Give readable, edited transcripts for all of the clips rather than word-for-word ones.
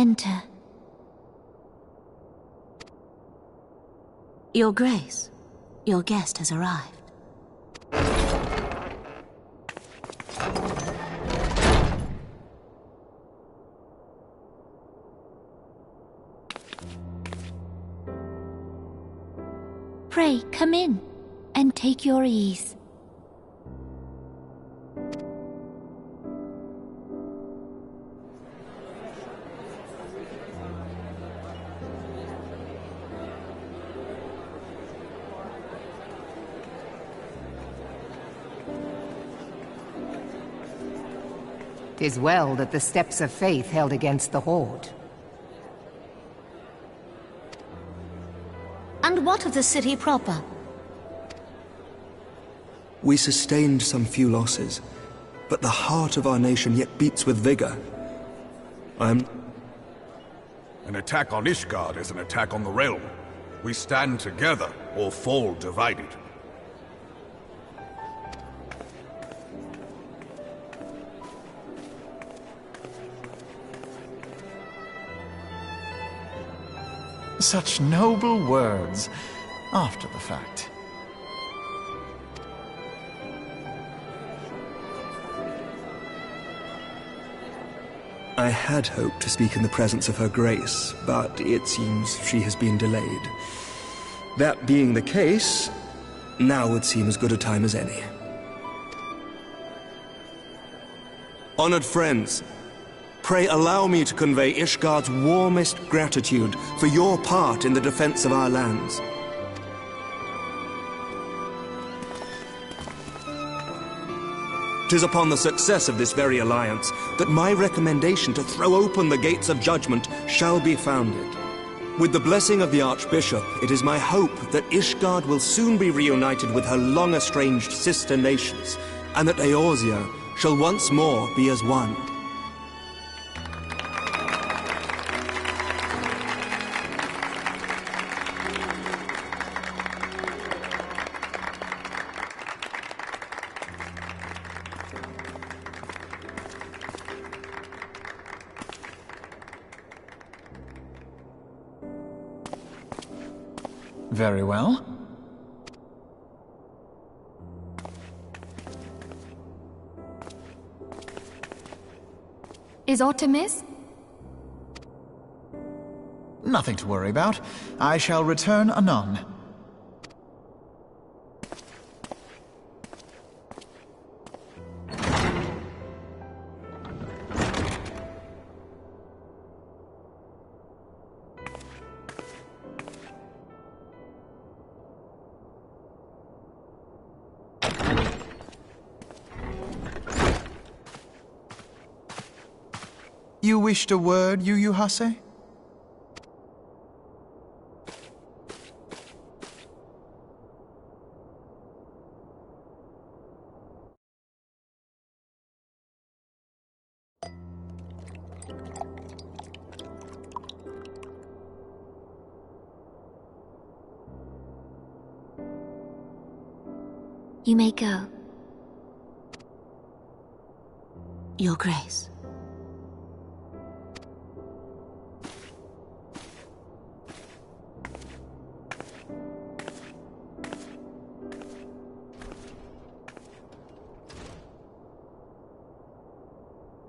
Enter. Your Grace, your guest has arrived. Pray, come in, and take your ease. "'Tis well that the steps of faith held against the Horde. And what of the city proper? We sustained some few losses, but the heart of our nation yet beats with vigor. An attack on Ishgard is an attack on the realm. We stand together or fall divided. Such noble words, after the fact. I had hoped to speak in the presence of Her Grace, but it seems she has been delayed. That being the case, now would seem as good a time as any. Honored friends, pray allow me to convey Ishgard's warmest gratitude for your part in the defense of our lands. "'Tis upon the success of this very alliance that my recommendation to throw open the gates of judgment shall be founded. With the blessing of the Archbishop, it is my hope that Ishgard will soon be reunited with her long-estranged sister nations, and that Eorzea shall once more be as one." Very well. Is aught amiss? Nothing to worry about. I shall return anon. You wished a word, Yu Hase? You may go. Your Grace.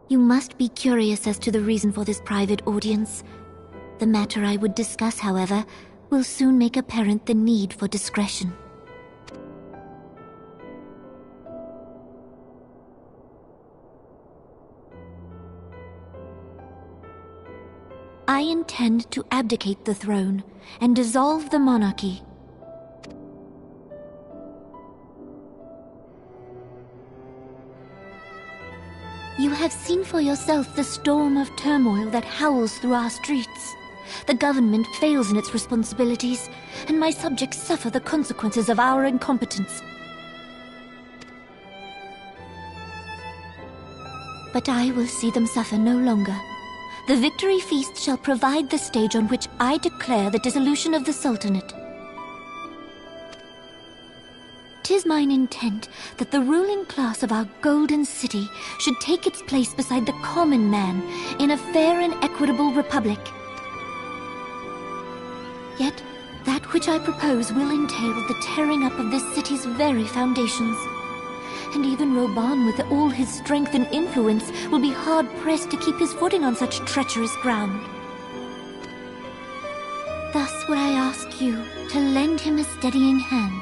You must be curious as to the reason for this private audience. The matter I would discuss, however, will soon make apparent the need for discretion. I intend to abdicate the throne and dissolve the monarchy. You have seen for yourself the storm of turmoil that howls through our streets. The government fails in its responsibilities, and my subjects suffer the consequences of our incompetence. But I will see them suffer no longer. The victory feast shall provide the stage on which I declare the dissolution of the Sultanate. 'Tis is mine intent that the ruling class of our golden city should take its place beside the common man in a fair and equitable republic. Yet, that which I propose will entail the tearing up of this city's very foundations. And even Roban, with all his strength and influence, will be hard-pressed to keep his footing on such treacherous ground. Thus would I ask you to lend him a steadying hand.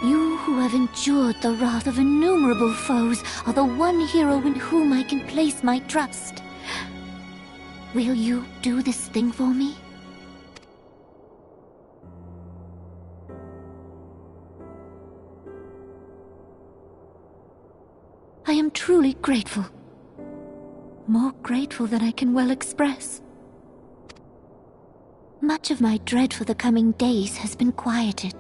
You who have endured the wrath of innumerable foes are the one hero in whom I can place my trust. Will you do this thing for me? I am truly grateful. More grateful than I can well express. Much of my dread for the coming days has been quieted.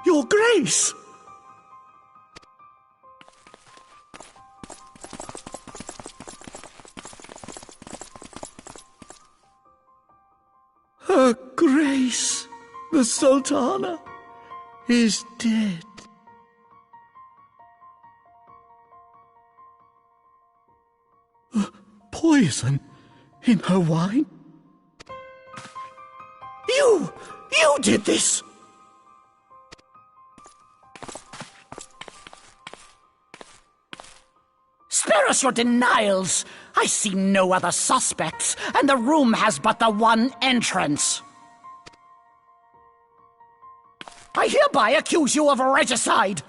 Your Grace! Her Grace, the Sultana, is dead. Poison in her wine? You did this! Spare us your denials! I see no other suspects, and the room has but the one entrance. I hereby accuse you of regicide!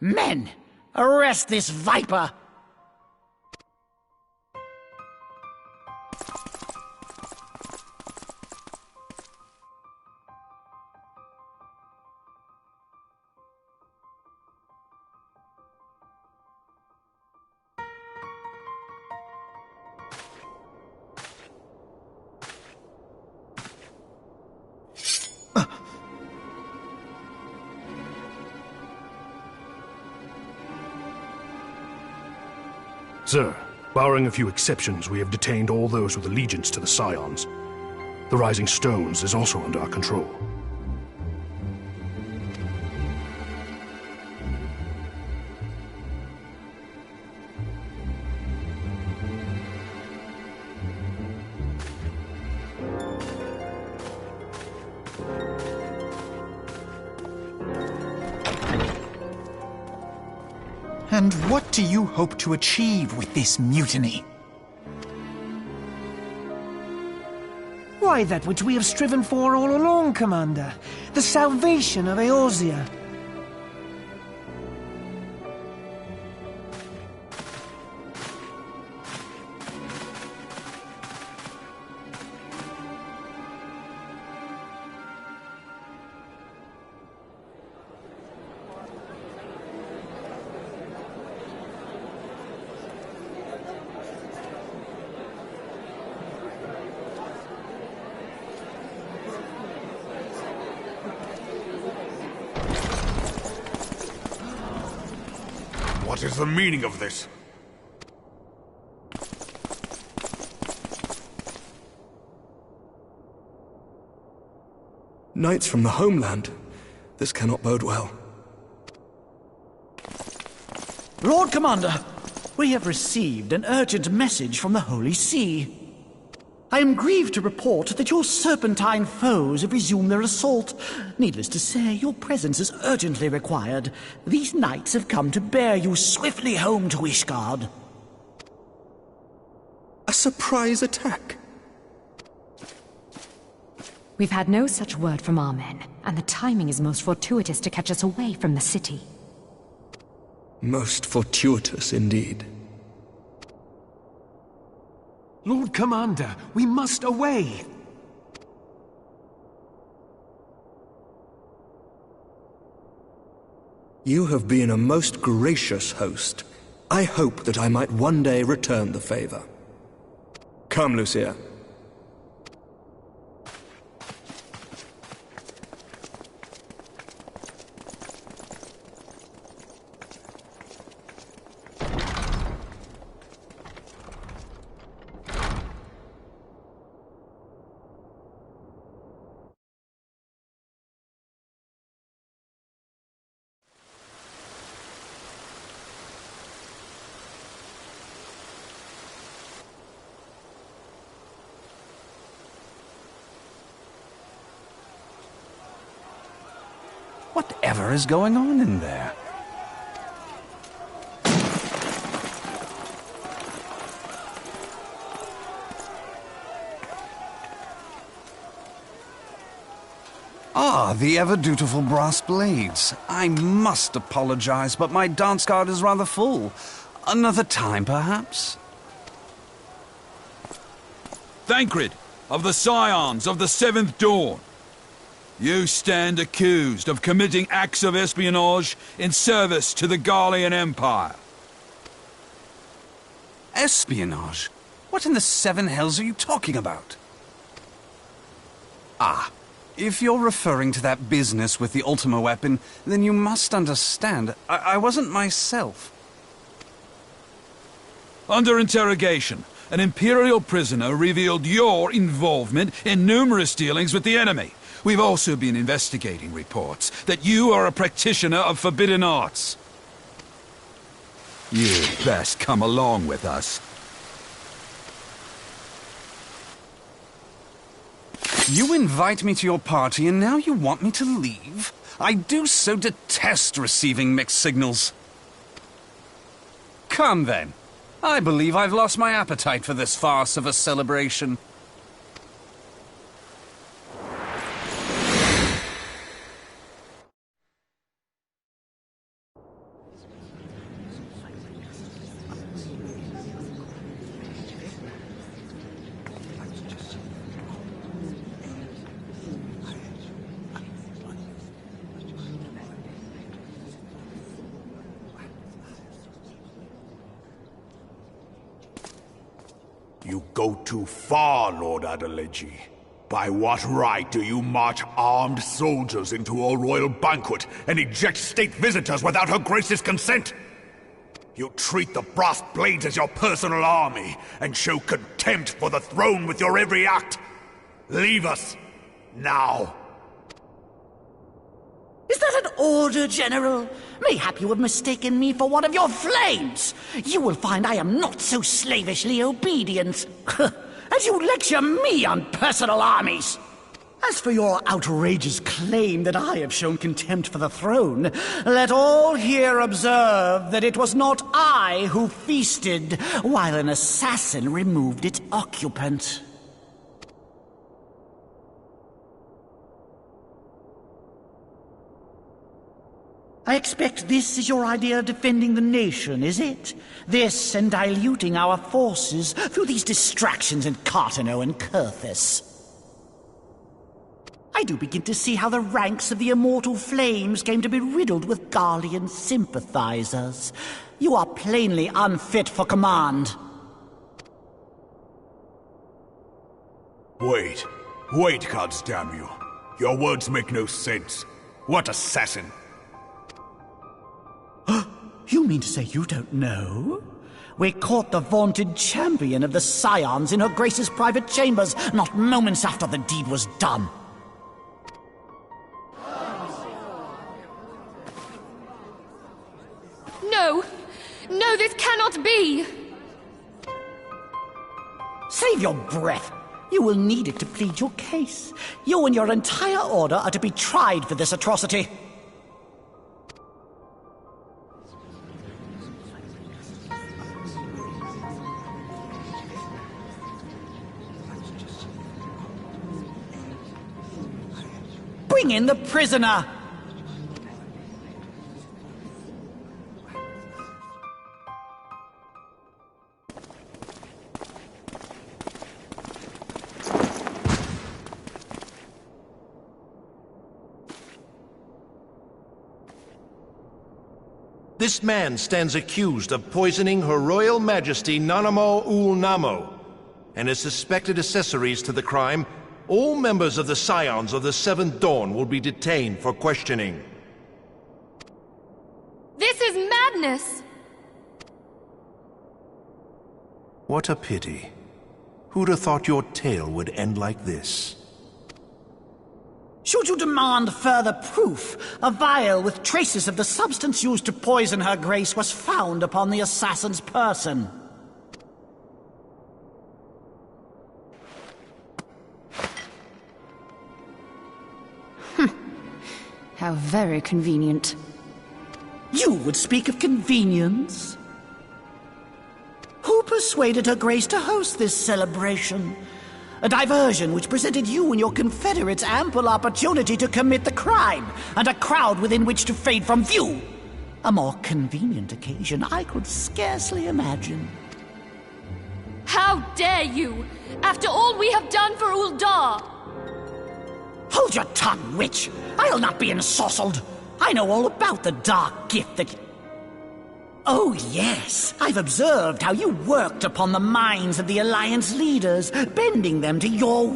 Men, arrest this viper! Sir, barring a few exceptions, we have detained all those with allegiance to the Scions. The Rising Stones is also under our control. And what do you hope to achieve with this mutiny? Why, that which we have striven for all along, Commander. The salvation of Eorzea. What is the meaning of this? Knights from the homeland. This cannot bode well. Lord Commander, we have received an urgent message from the Holy See. I am grieved to report that your serpentine foes have resumed their assault. Needless to say, your presence is urgently required. These knights have come to bear you swiftly home to Ishgard. A surprise attack? We've had no such word from our men, and the timing is most fortuitous to catch us away from the city. Most fortuitous indeed. Lord Commander, we must away! You have been a most gracious host. I hope that I might one day return the favor. Come, Lucia. Whatever is going on in there? Ah, the ever-dutiful brass blades. I must apologize, but my dance card is rather full. Another time, perhaps? Thancred, of the Scions of the Seventh Dawn. You stand accused of committing acts of espionage in service to the Garlean Empire. Espionage? What in the seven hells are you talking about? Ah, if you're referring to that business with the Ultima weapon, then you must understand, I wasn't myself. Under interrogation, an Imperial prisoner revealed your involvement in numerous dealings with the enemy. We've also been investigating reports that you are a practitioner of forbidden arts. You'd best come along with us. You invite me to your party and now you want me to leave? I do so detest receiving mixed signals. Come then. I believe I've lost my appetite for this farce of a celebration. You go too far, Lord Adeleji. By what right do you march armed soldiers into a royal banquet and eject state visitors without her grace's consent? You treat the brass blades as your personal army and show contempt for the throne with your every act. Leave us, now. Is that an order, General? Mayhap you have mistaken me for one of your flames. You will find I am not so slavishly obedient. As you lecture me on personal armies. As for your outrageous claim that I have shown contempt for the throne, let all here observe that it was not I who feasted while an assassin removed its occupant. I expect this is your idea of defending the nation, is it? This and diluting our forces through these distractions in Cartano and Kurthis. I do begin to see how the ranks of the Immortal Flames came to be riddled with Garlean sympathizers. You are plainly unfit for command. Wait, goddamn you. Your words make no sense. What assassin? You mean to say you don't know? We caught the vaunted champion of the Scions in her Grace's private chambers, not moments after the deed was done. No! Save your breath. You will need it to plead your case. You and your entire order are to be tried for this atrocity. Bring in the prisoner! This man stands accused of poisoning Her Royal Majesty Nanamo Ul Namo, and as suspected accessories to the crime, all members of the Scions of the Seventh Dawn will be detained for questioning. This is madness! What a pity. Who'd have thought your tale would end like this? Should you demand further proof, a vial with traces of the substance used to poison Her Grace was found upon the assassin's person. How very convenient. You would speak of convenience? Who persuaded Her Grace to host this celebration? A diversion which presented you and your confederates ample opportunity to commit the crime, and a crowd within which to fade from view. A more convenient occasion I could scarcely imagine. How dare you! After all we have done for Uldar! Hold your tongue, witch! I'll not be ensorcelled! I know all about the dark gift that... Oh, yes. I've observed how you worked upon the minds of the Alliance leaders, bending them to your...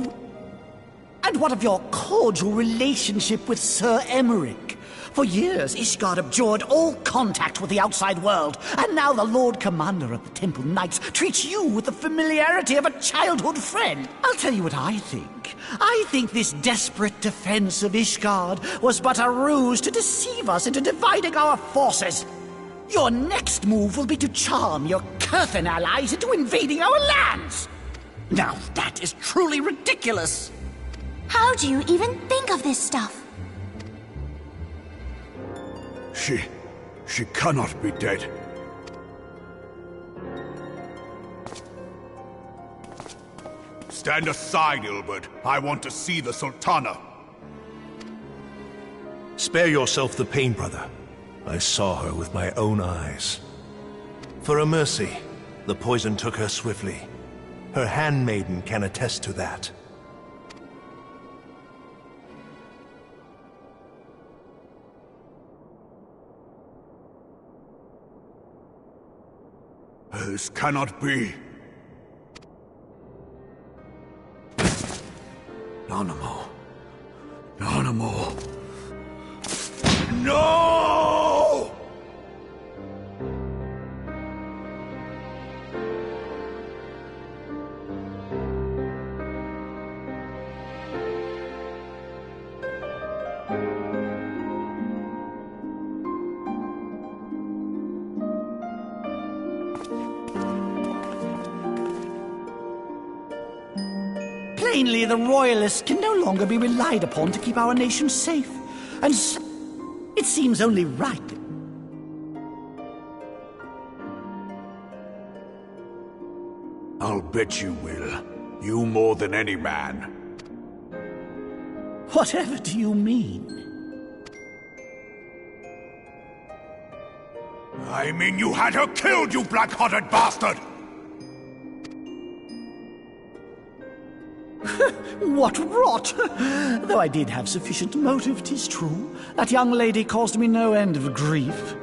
And what of your cordial relationship with Sir Emmerich? For years, Ishgard abjured all contact with the outside world, and now the Lord Commander of the Temple Knights treats you with the familiarity of a childhood friend. I'll tell you what I think. I think this desperate defense of Ishgard was but a ruse to deceive us into dividing our forces. Your next move will be to charm your Kurthan allies into invading our lands! Now that is truly ridiculous! How do you even think of this stuff? She cannot be dead. Stand aside, Ilbert. I want to see the Sultana. Spare yourself the pain, brother. I saw her with my own eyes. For a mercy, the poison took her swiftly. Her handmaiden can attest to that. This cannot be. Nanamo. Nanamo. No! Plainly, the Royalists can no longer be relied upon to keep our nation safe. And it seems only right. I'll bet you will. You more than any man. Whatever do you mean? I mean you had her killed, you black-hearted bastard! What rot! Though I did have sufficient motive, 'tis true. That young lady caused me no end of grief.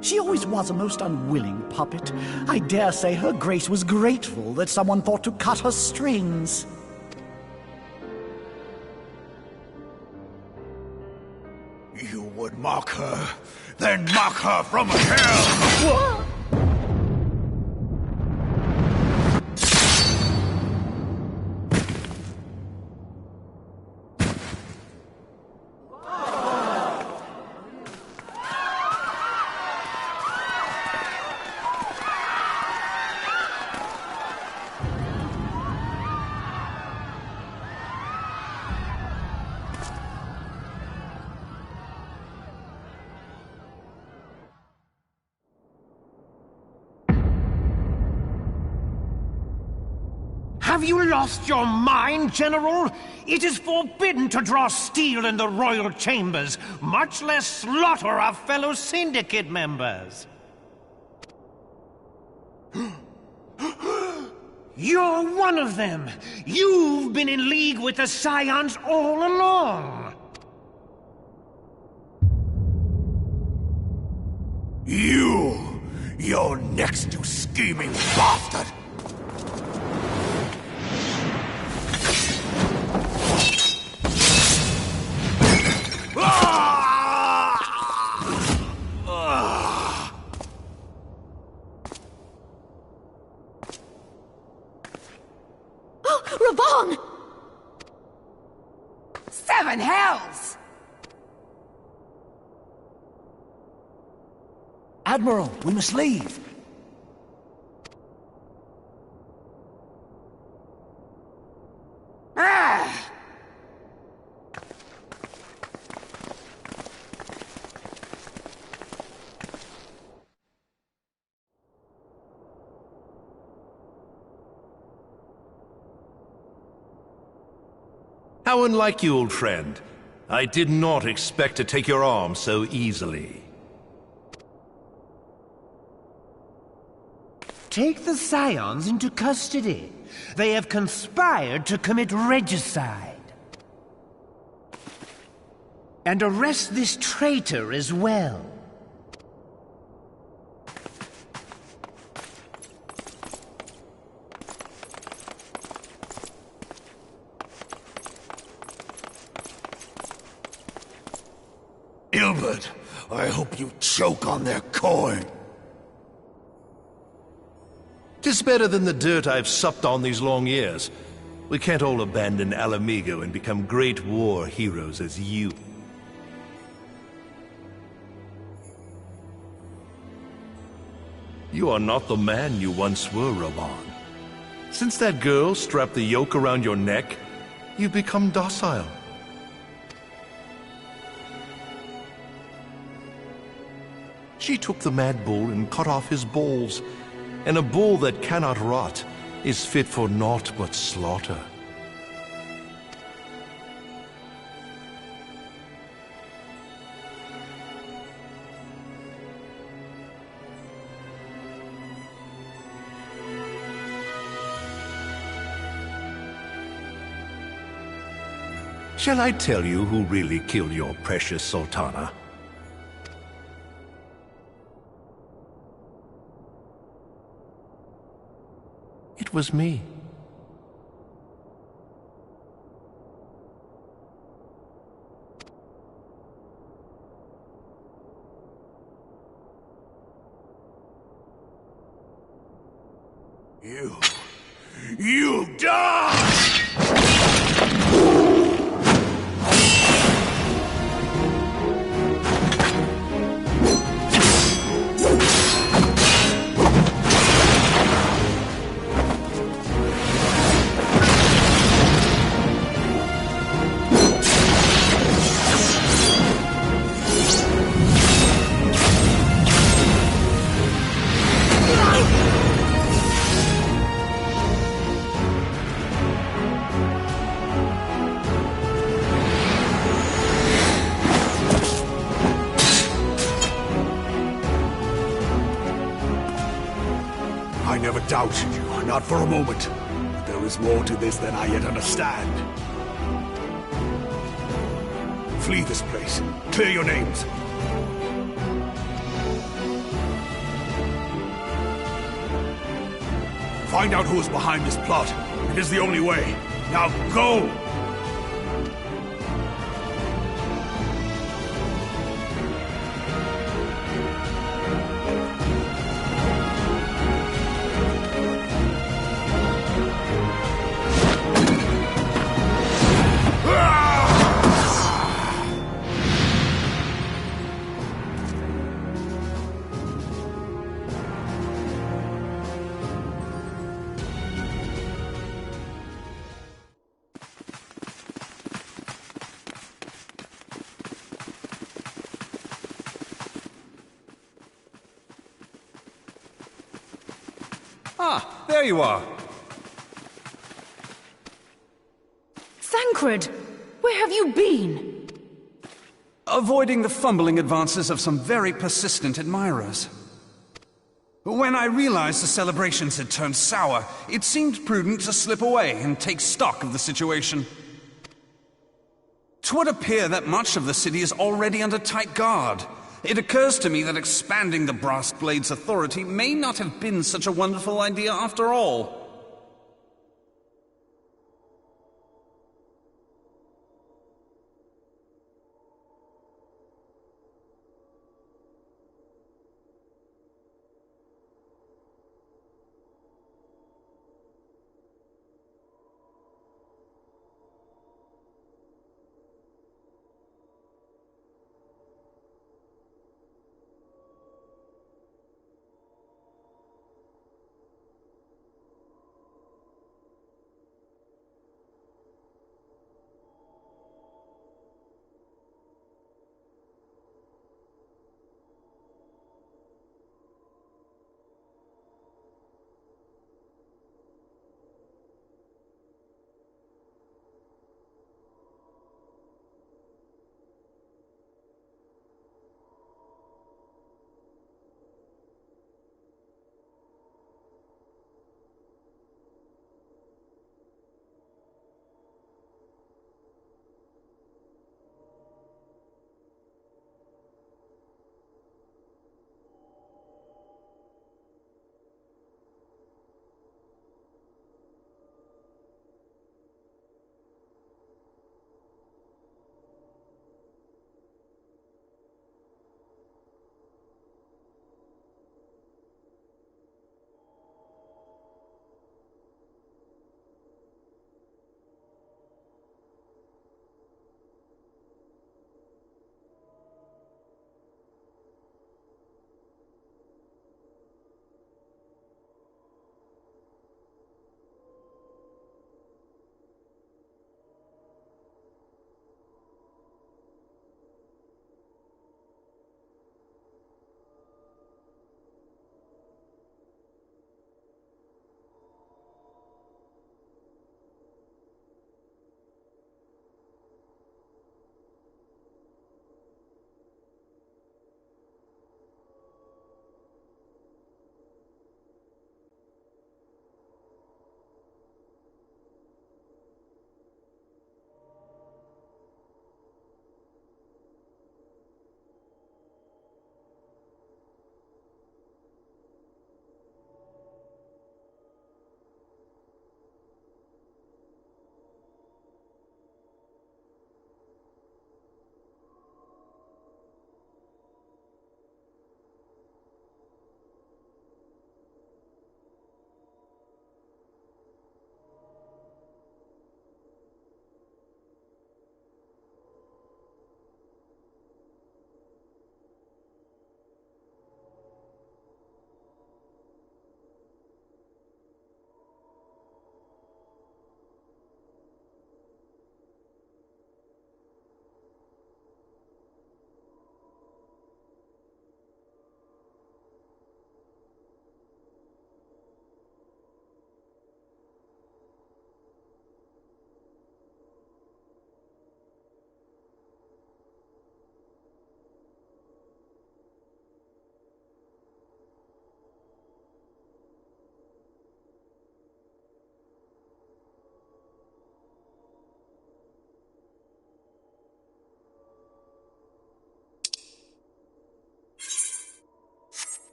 She always was a most unwilling puppet. I dare say her grace was grateful that someone thought to cut her strings. You would mock her, then mock her from hell! What? Have you lost your mind, General? It is forbidden to draw steel in the royal chambers, much less slaughter our fellow syndicate members. You're one of them! You've been in league with the Scions all along! You're next, you scheming bastard! Ravan! Seven hells! Admiral, we must leave. Ah! How unlike you, old friend. I did not expect to take your arm so easily. Take the Scions into custody. They have conspired to commit regicide. And arrest this traitor as well. Ilbert, I hope you choke on their coin. 'Tis better than the dirt I've supped on these long years. We can't all abandon Alamigo and become great war heroes as you. You are not the man you once were, Ravan. Since that girl strapped the yoke around your neck, you've become docile. She took the mad bull and cut off his balls, and a bull that cannot rot is fit for naught but slaughter. Shall I tell you who really killed your precious Sultana? It was me. You die! I never doubted you, not for a moment. But there is more to this than I yet understand. Flee this place. Clear your names. Find out who is behind this plot. It is the only way. Now go! Ah, there you are. Tancred! Where have you been? Avoiding the fumbling advances of some very persistent admirers. When I realized the celebrations had turned sour, it seemed prudent to slip away and take stock of the situation. 'Twould appear that much of the city is already under tight guard. It occurs to me that expanding the Brass Blade's authority may not have been such a wonderful idea after all.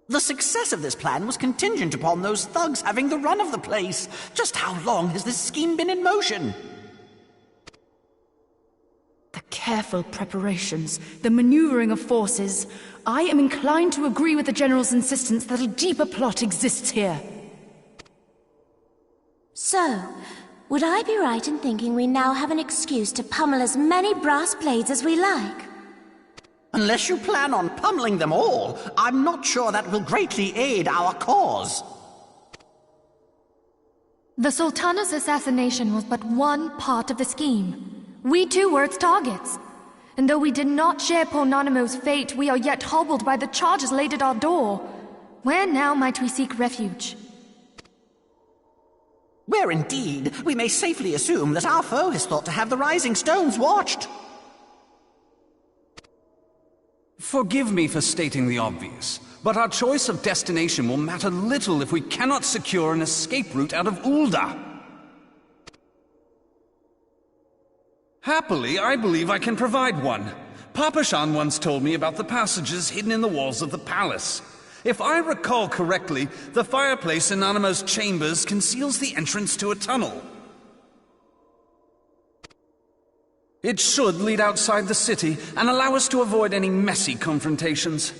The success of this plan was contingent upon those thugs having the run of the place. Just how long has this scheme been in motion? The careful preparations, the maneuvering of forces. I am inclined to agree with the General's insistence that a deeper plot exists here. So, would I be right in thinking we now have an excuse to pummel as many brass blades as we like? Unless you plan on pummeling them all, I'm not sure that will greatly aid our cause. The Sultana's assassination was but one part of the scheme. We too were its targets. And though we did not share Ponanamo's fate, we are yet hobbled by the charges laid at our door. Where now might we seek refuge? Where indeed we may safely assume that our foe is thought to have the rising stones watched. Forgive me for stating the obvious, but our choice of destination will matter little if we cannot secure an escape route out of Ul'dah. Happily, I believe I can provide one. Papashan once told me about the passages hidden in the walls of the palace. If I recall correctly, the fireplace in Nanamo's chambers conceals the entrance to a tunnel. It should lead outside the city and allow us to avoid any messy confrontations.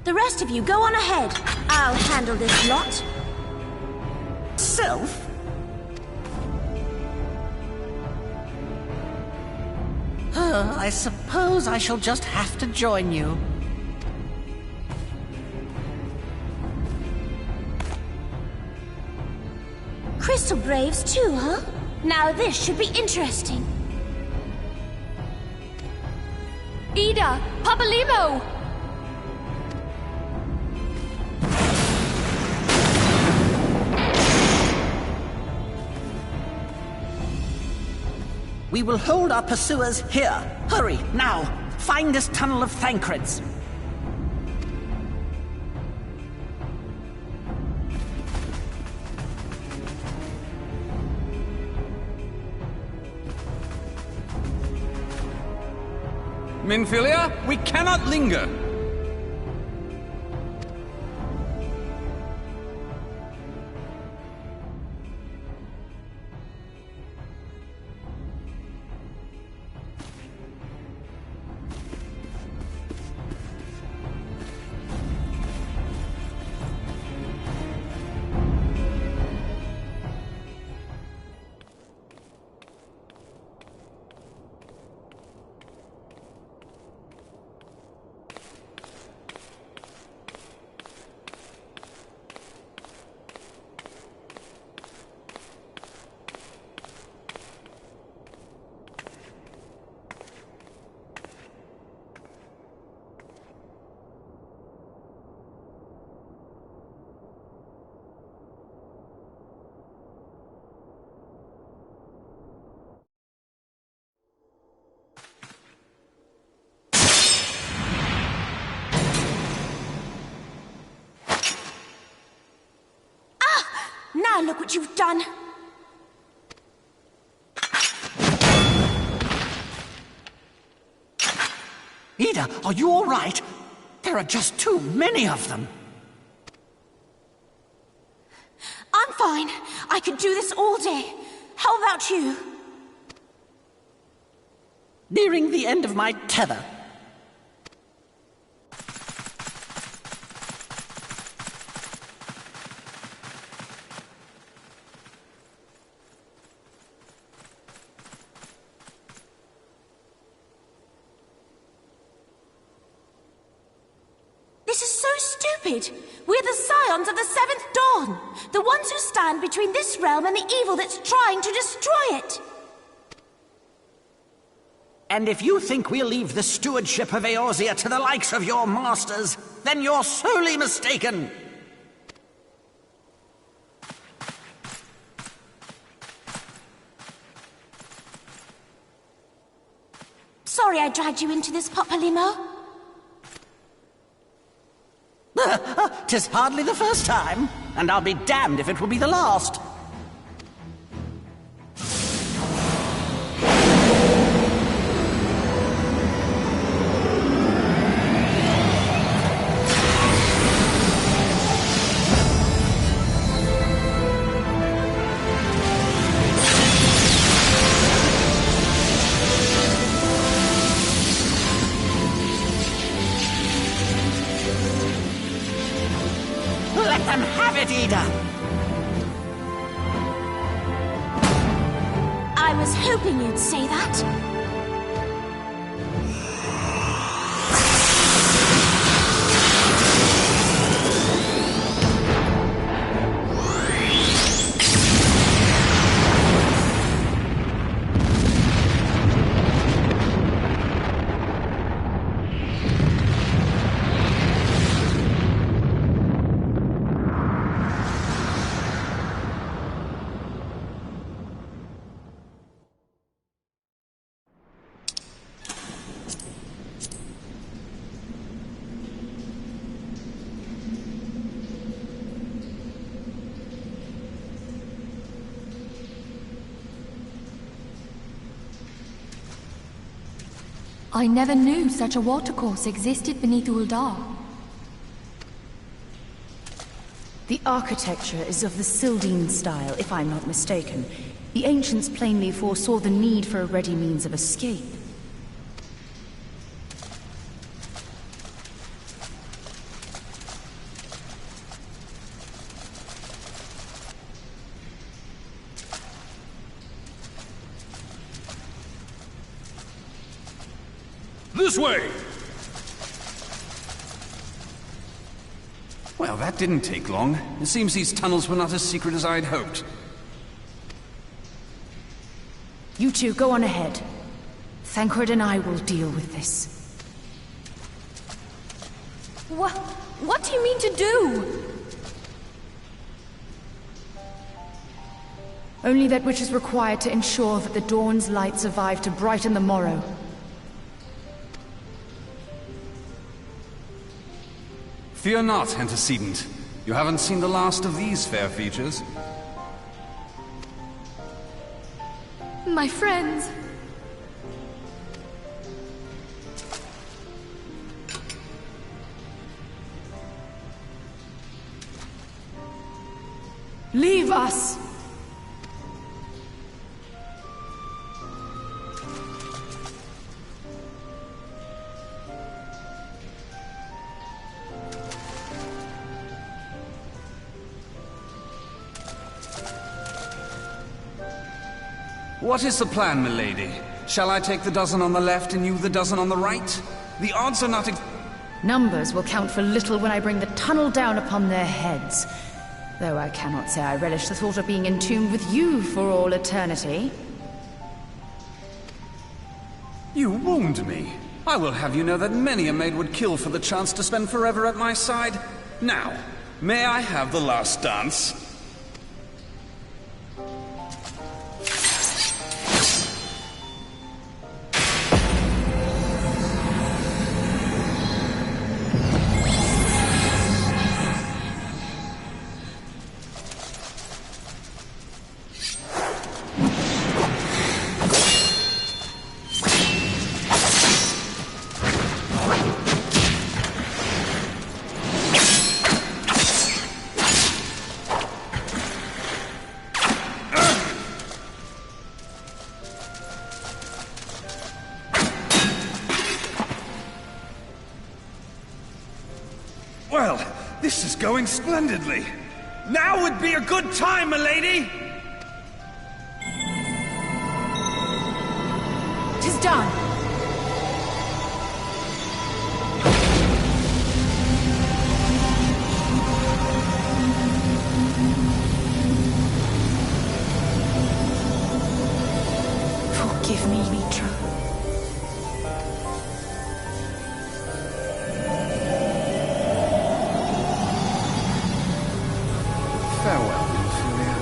The rest of you, go on ahead. I'll handle this lot. Self? I suppose I shall just have to join you. Crystal Braves too, huh? Now this should be interesting. Ida! Papalimo! We will hold our pursuers here. Hurry, now! Find this tunnel of Thancreds. Minfilia, we cannot linger! Now look what you've done! Ida, are you all right? There are just too many of them. I'm fine. I could do this all day. How about you? Nearing the end of my tether. This is so stupid! We're the scions of the Seventh Dawn! The ones who stand between this realm and the evil that's trying to destroy it! And if you think we'll leave the stewardship of Eorzea to the likes of your masters, then you're sorely mistaken! Sorry I dragged you into this, Papalimo. 'Tis hardly the first time, and I'll be damned if it will be the last. Let them have it, Ida! I was hoping you'd say that. I never knew such a watercourse existed beneath Uldar. The architecture is of the Sildine style, if I'm not mistaken. The ancients plainly foresaw the need for a ready means of escape. This way! Well, that didn't take long. It seems these tunnels were not as secret as I'd hoped. You two, go on ahead. Thancred and I will deal with this. What do you mean to do? Only that which is required to ensure that the dawn's light survive to brighten the morrow. Fear not, antecedent. You haven't seen the last of these fair features. My friends. Leave us! What is the plan, milady? Shall I take the dozen on the left and you the dozen on the right? The odds are not Numbers will count for little when I bring the tunnel down upon their heads. Though I cannot say I relish the thought of being entombed with you for all eternity. You wound me. I will have you know that many a maid would kill for the chance to spend forever at my side. Now, may I have the last dance? Well, this is going splendidly. Now would be a good time, milady! 'Tis done! Forgive me, Mitra. Farewell, Ophelia.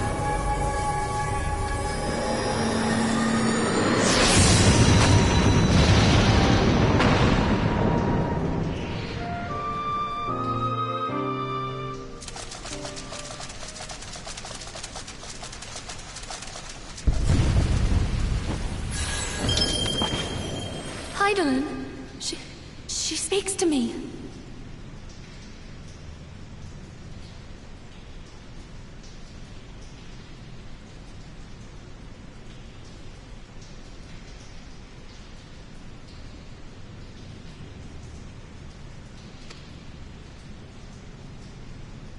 Heidelin, she speaks to me.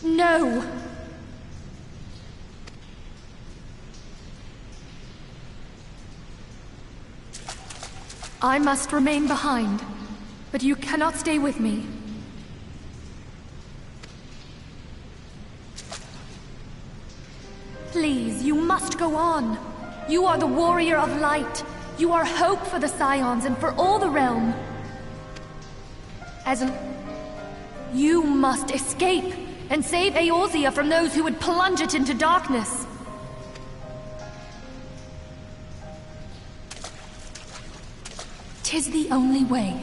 No! I must remain behind, but you cannot stay with me. Please, you must go on. You are the warrior of light. You are hope for the Scions and for all the realm. You must escape and save Eorzea from those who would plunge it into darkness. 'Tis the only way.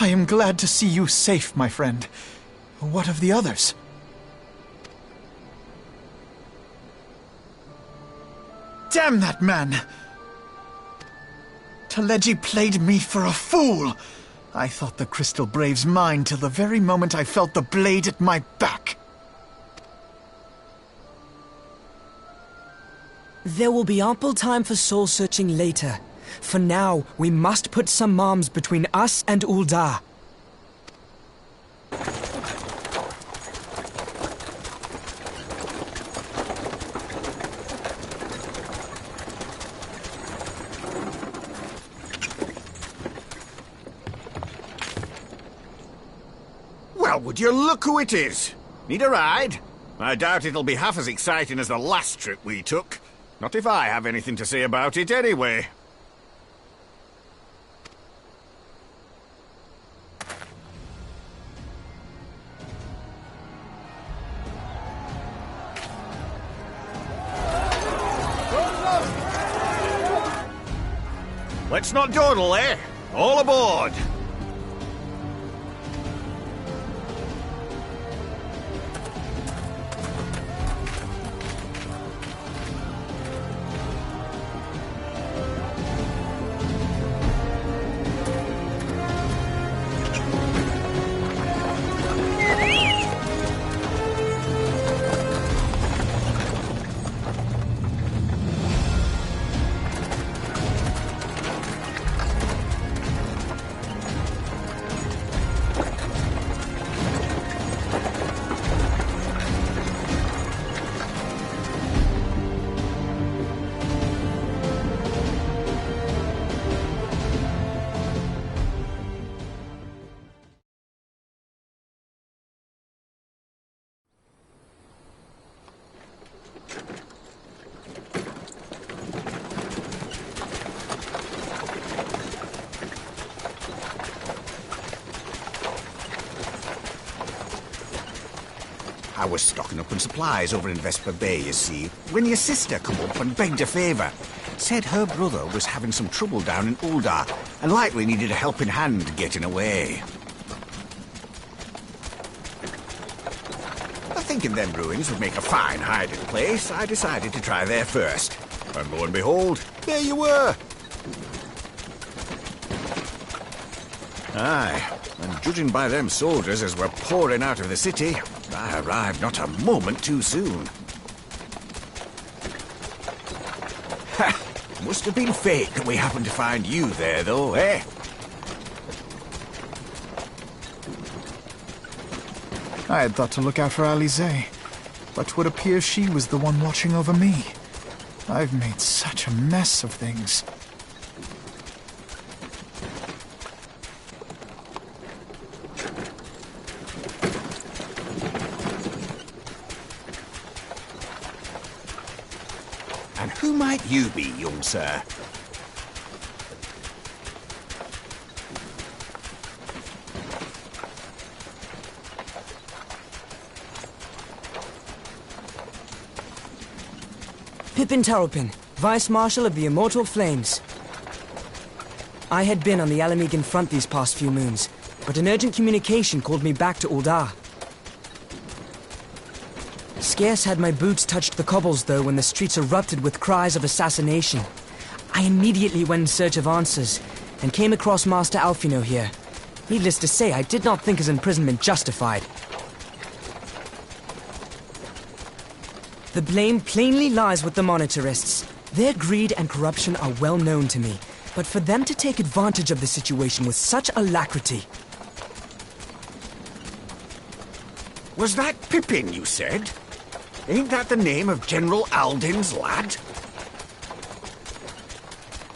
I am glad to see you safe, my friend. What of the others? Damn that man! Taleji played me for a fool! I thought the Crystal Brave's mine till the very moment I felt the blade at my back. There will be ample time for soul-searching later. For now, we must put some arms between us and Ul'dah. Well, would you look who it is? Need a ride? I doubt it'll be half as exciting as the last trip we took. Not if I have anything to say about it anyway. Let's not dawdle, eh? All aboard! I was stocking up on supplies over in Vesper Bay, you see, when your sister come up and begged a favour. Said her brother was having some trouble down in Ul'dah, and likely needed a helping hand getting away. Thinking them ruins would make a fine hiding place, I decided to try there first. And lo and behold, there you were! Aye, and judging by them soldiers as were pouring out of the city, I arrived not a moment too soon. Ha! Must have been fate that we happened to find you there, though, eh? I had thought to look out for Alize, but would appear she was the one watching over me. I've made such a mess of things. And who might you be, young sir? Pippin Taropin, Vice Marshal of the Immortal Flames. I had been on the Alamegan front these past few moons, but an urgent communication called me back to Ul'dah. Scarce had my boots touched the cobbles, though, when the streets erupted with cries of assassination. I immediately went in search of answers, and came across Master Alfino here. Needless to say, I did not think his imprisonment justified. The blame plainly lies with the monetarists. Their greed and corruption are well known to me, but for them to take advantage of the situation with such alacrity... Was that Pippin, you said? Ain't that the name of General Alden's lad?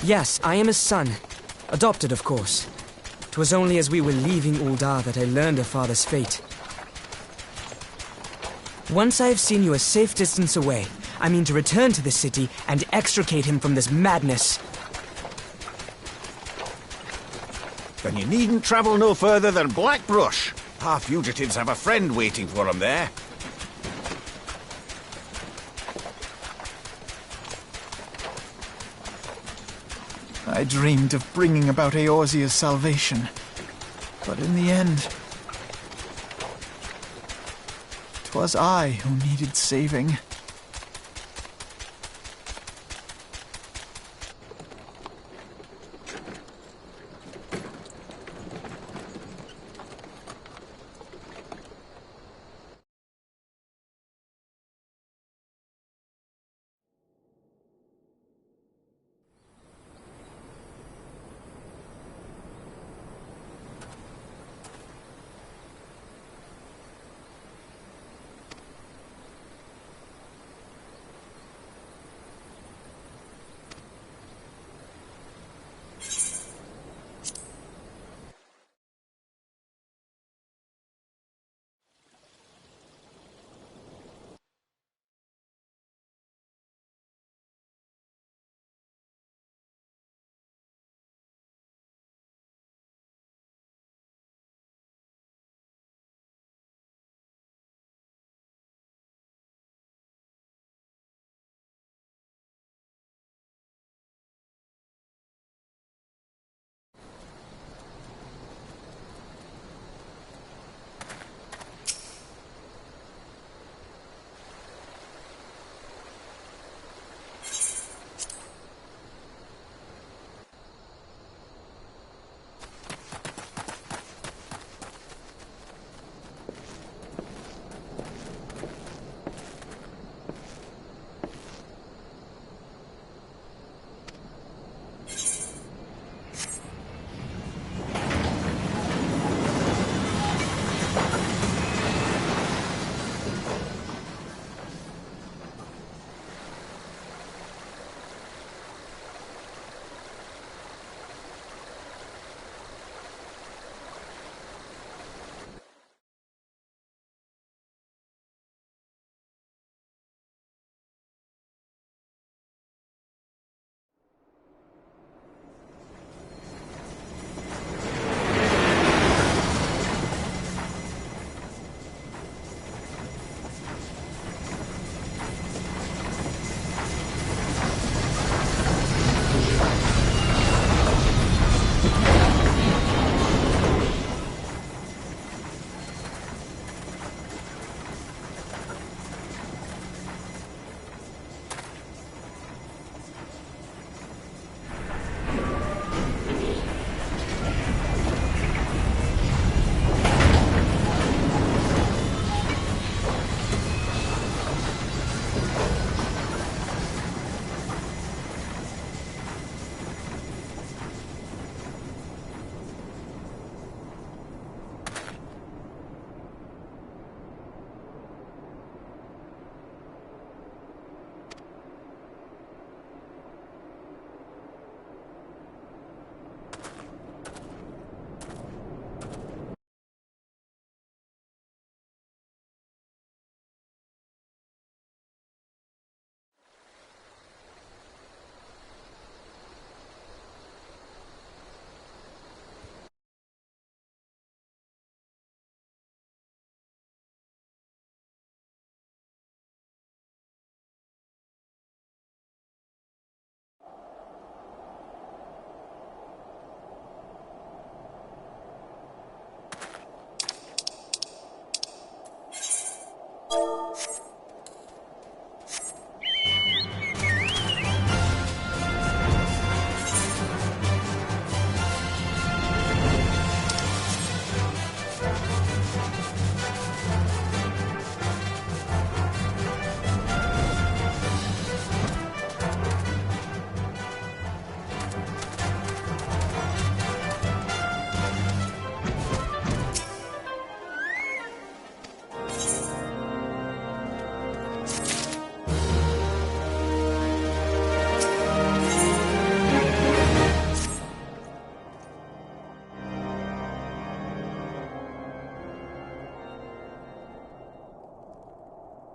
Yes, I am his son. Adopted, of course. 'Twas only as we were leaving Ul'dah that I learned of father's fate. Once I have seen you a safe distance away, I mean to return to the city and extricate him from this madness. Then you needn't travel no further than Blackbrush. Our fugitives have a friend waiting for them there. I dreamed of bringing about Eorzea's salvation. But in the end, 'twas I who needed saving.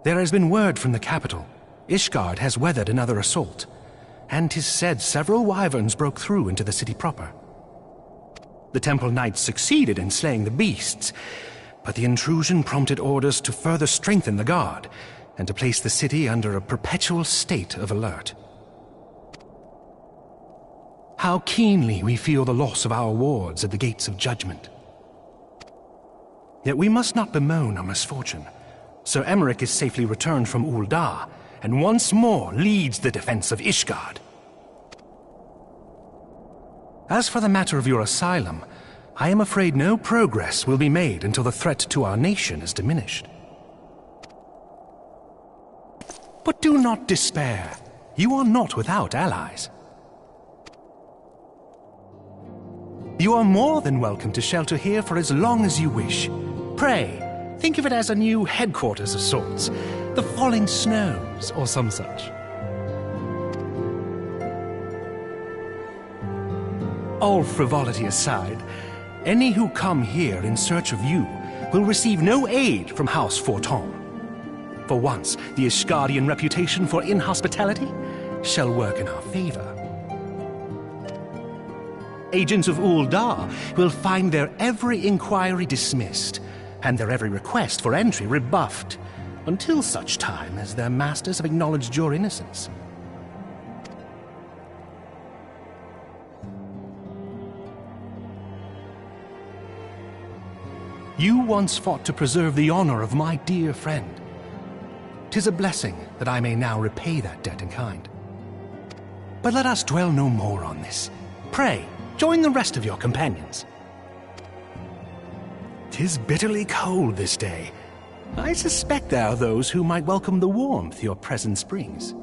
There has been word from the capital. Ishgard has weathered another assault, and 'tis said several wyverns broke through into the city proper. The temple knights succeeded in slaying the beasts, but the intrusion prompted orders to further strengthen the guard, and to place the city under a perpetual state of alert. How keenly we feel the loss of our wards at the gates of judgment. Yet we must not bemoan our misfortune. Sir Emmerich is safely returned from Ul'dah, and once more leads the defense of Ishgard. As for the matter of your asylum, I am afraid no progress will be made until the threat to our nation is diminished. But do not despair. You are not without allies. You are more than welcome to shelter here for as long as you wish. Pray, think of it as a new headquarters of sorts. The Falling Snows, or some such. All frivolity aside, any who come here in search of you will receive no aid from House Forton. For once, the Ishgardian reputation for inhospitality shall work in our favor. Agents of Ul'dah will find their every inquiry dismissed, and their every request for entry rebuffed, until such time as their masters have acknowledged your innocence. You once fought to preserve the honor of my dear friend. 'Tis a blessing that I may now repay that debt in kind. But let us dwell no more on this. Pray, join the rest of your companions. 'Tis bitterly cold this day. I suspect there are those who might welcome the warmth your presence brings.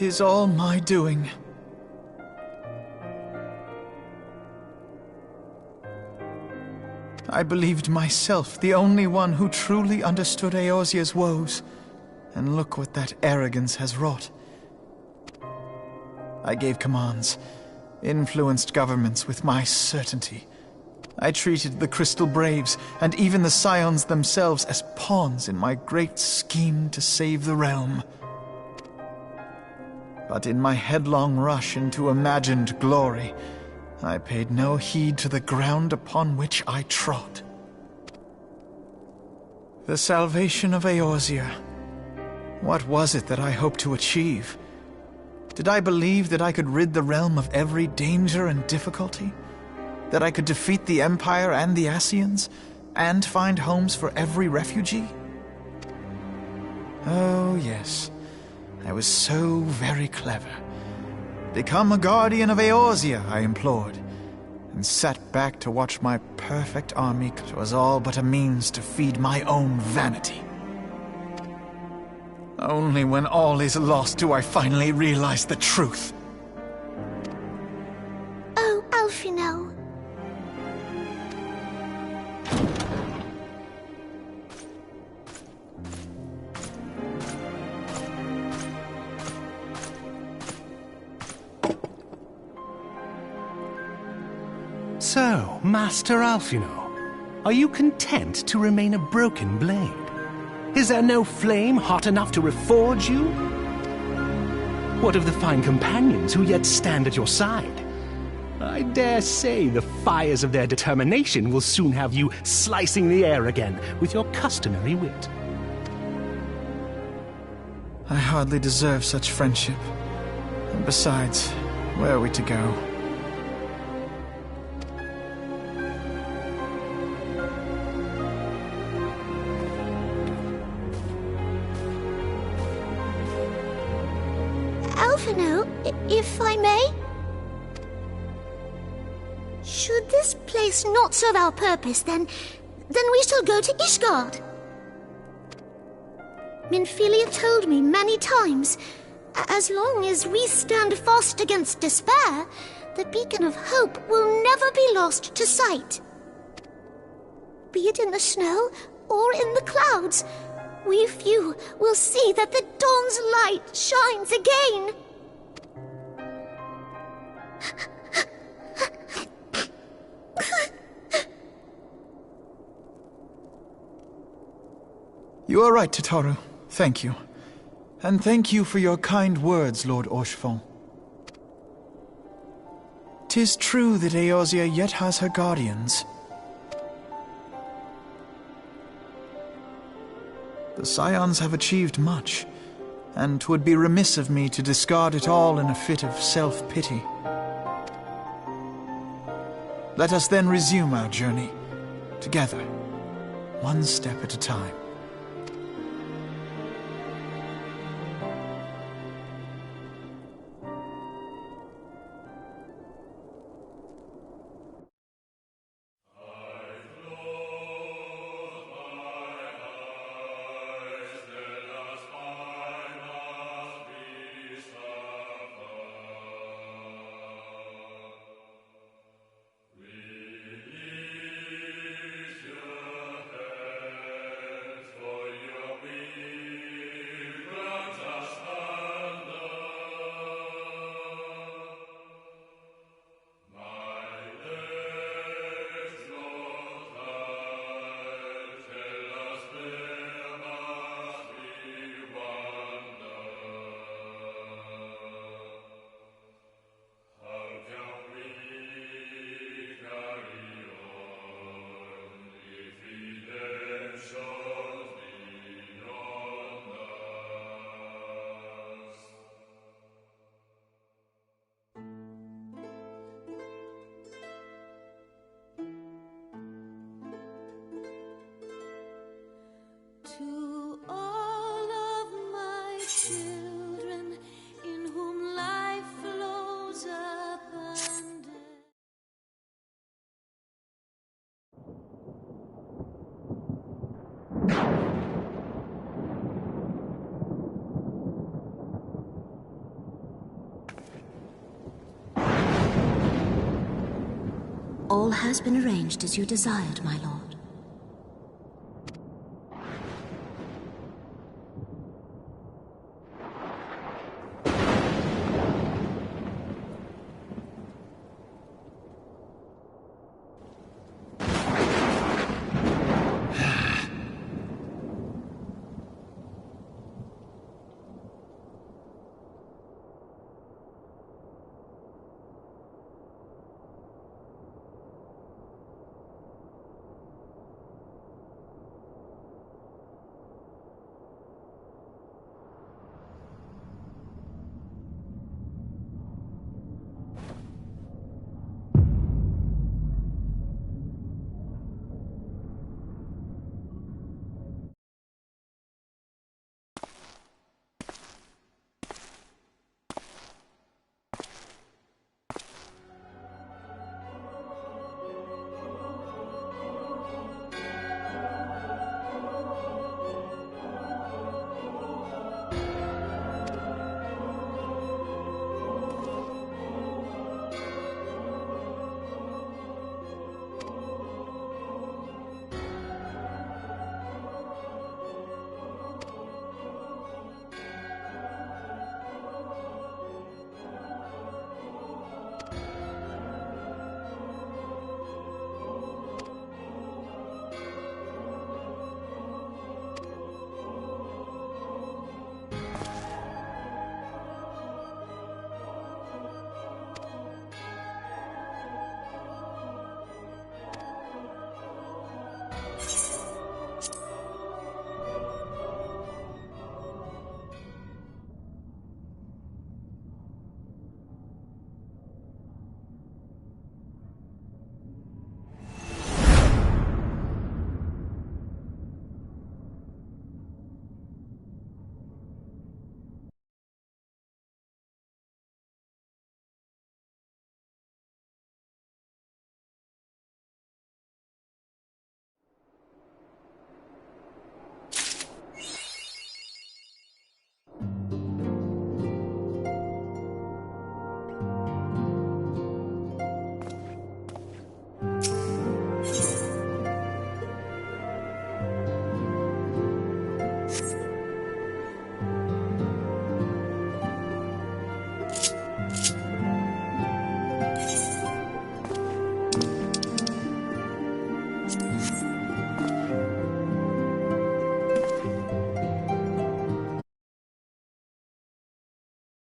'Tis all my doing. I believed myself the only one who truly understood Eorzea's woes, and look what that arrogance has wrought. I gave commands, influenced governments with my certainty. I treated the Crystal Braves and even the Scions themselves as pawns in my great scheme to save the realm. But in my headlong rush into imagined glory, I paid no heed to the ground upon which I trod. The salvation of Eorzea. What was it that I hoped to achieve? Did I believe that I could rid the realm of every danger and difficulty? That I could defeat the Empire and the Ascians, and find homes for every refugee? Oh, yes. I was so very clever. Become a guardian of Eorzea, I implored, and sat back to watch my perfect army. It was all but a means to feed my own vanity. Only when all is lost do I finally realize the truth. Oh, Alphinaud. So, Master Alphinaud, are you content to remain a broken blade? Is there no flame hot enough to reforge you? What of the fine companions who yet stand at your side? I dare say the fires of their determination will soon have you slicing the air again with your customary wit. I hardly deserve such friendship. And besides, where are we to go? Alphinaud, if I may? Should this place not serve our purpose, then we shall go to Ishgard. Minfilia told me many times, as long as we stand fast against despair, the beacon of hope will never be lost to sight. Be it in the snow or in the clouds, we few will see that the dawn's light shines again. You are right, Tataru. Thank you. And thank you for your kind words, Lord Orchefort. 'Tis true that Eorzea yet has her guardians. The Scions have achieved much, and 'twould be remiss of me to discard it all in a fit of self-pity. Let us then resume our journey, together, one step at a time. All has been arranged as you desired, my lord.